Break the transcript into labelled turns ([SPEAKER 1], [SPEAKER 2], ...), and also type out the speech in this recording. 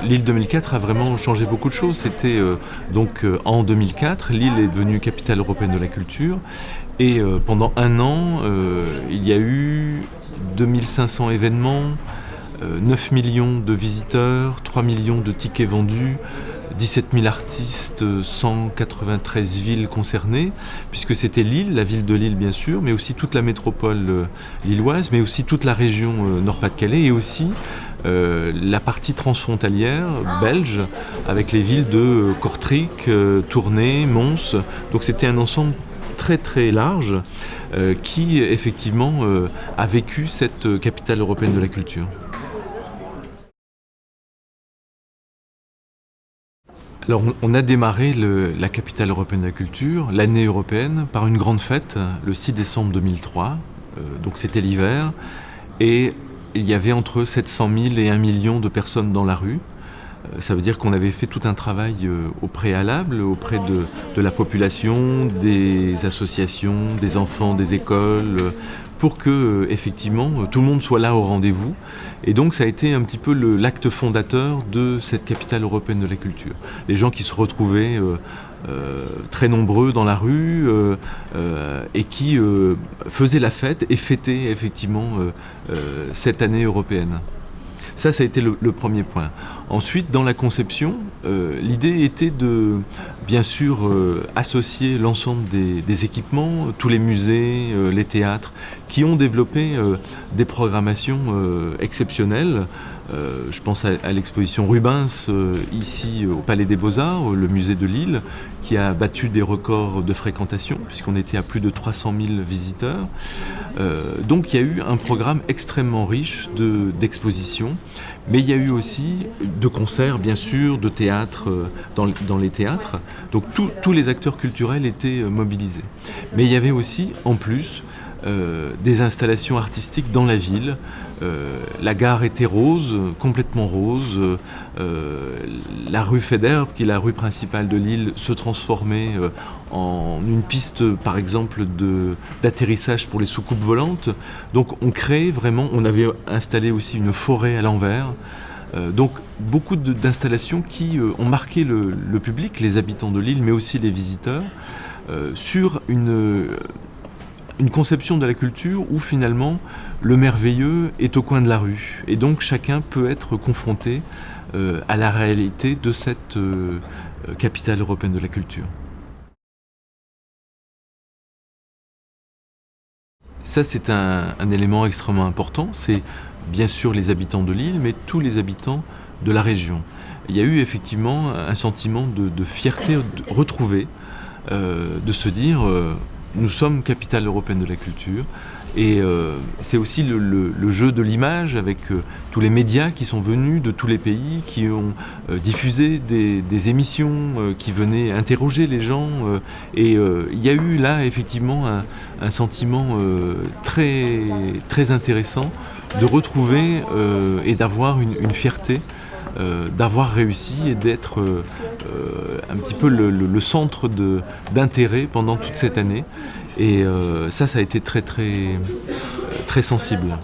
[SPEAKER 1] Lille 2004 a vraiment changé beaucoup de choses. C'était en 2004, Lille est devenue capitale européenne de la culture. Et pendant un an, il y a eu 2500 événements, 9 millions de visiteurs, 3 millions de tickets vendus, 17 000 artistes, 193 villes concernées, puisque c'était Lille, la ville de Lille bien sûr, mais aussi toute la métropole lilloise, mais aussi toute la région Nord-Pas-de-Calais et aussi la partie transfrontalière belge avec les villes de Kortrijk, Tournai, Mons. Donc c'était un ensemble très très large qui effectivement a vécu cette capitale européenne de la culture. Alors on a démarré la capitale européenne de la culture, l'année européenne, par une grande fête le 6 décembre 2003, donc c'était l'hiver, et il y avait entre 700 000 et 1 million de personnes dans la rue. Ça veut dire qu'on avait fait tout un travail au préalable auprès de la population, des associations, des enfants, des écoles, pour que effectivement tout le monde soit là au rendez-vous. Et donc ça a été un petit peu l'acte fondateur de cette capitale européenne de la culture. Les gens qui se retrouvaient très nombreux dans la rue et qui faisaient la fête et fêtaient effectivement cette année européenne. Ça a été le premier point. Ensuite, dans la conception, l'idée était de, bien sûr, associer l'ensemble des équipements, tous les musées, les théâtres, qui ont développé des programmations exceptionnelles. Je pense à l'exposition Rubens, ici au Palais des Beaux-Arts, le musée de Lille, qui a battu des records de fréquentation, puisqu'on était à plus de 300 000 visiteurs. Donc il y a eu un programme extrêmement riche d'expositions, mais il y a eu aussi de concerts, bien sûr, de théâtre dans les théâtres. Donc tous les acteurs culturels étaient mobilisés. Mais il y avait aussi, en plus, des installations artistiques dans la ville. La gare était rose, complètement rose. La rue Faidherbe, qui est la rue principale de Lille, se transformait en une piste, par exemple, d'atterrissage pour les soucoupes volantes. Donc on créait vraiment, on avait installé aussi une forêt à l'envers. Donc beaucoup d'installations qui ont marqué le public, les habitants de Lille, mais aussi les visiteurs, sur une conception de la culture où finalement le merveilleux est au coin de la rue et donc chacun peut être confronté à la réalité de cette capitale européenne de la culture. Ça c'est un élément extrêmement important, c'est bien sûr les habitants de Lille mais tous les habitants de la région. Il y a eu effectivement un sentiment de fierté retrouvée, de se dire nous sommes capitale européenne de la culture et c'est aussi le jeu de l'image avec tous les médias qui sont venus de tous les pays, qui ont diffusé des émissions, qui venaient interroger les gens et il y a eu là effectivement un sentiment très, très intéressant de retrouver et d'avoir une fierté d'avoir réussi et d'être un petit peu le centre d'intérêt pendant toute cette année. Et ça a été très, très, très sensible.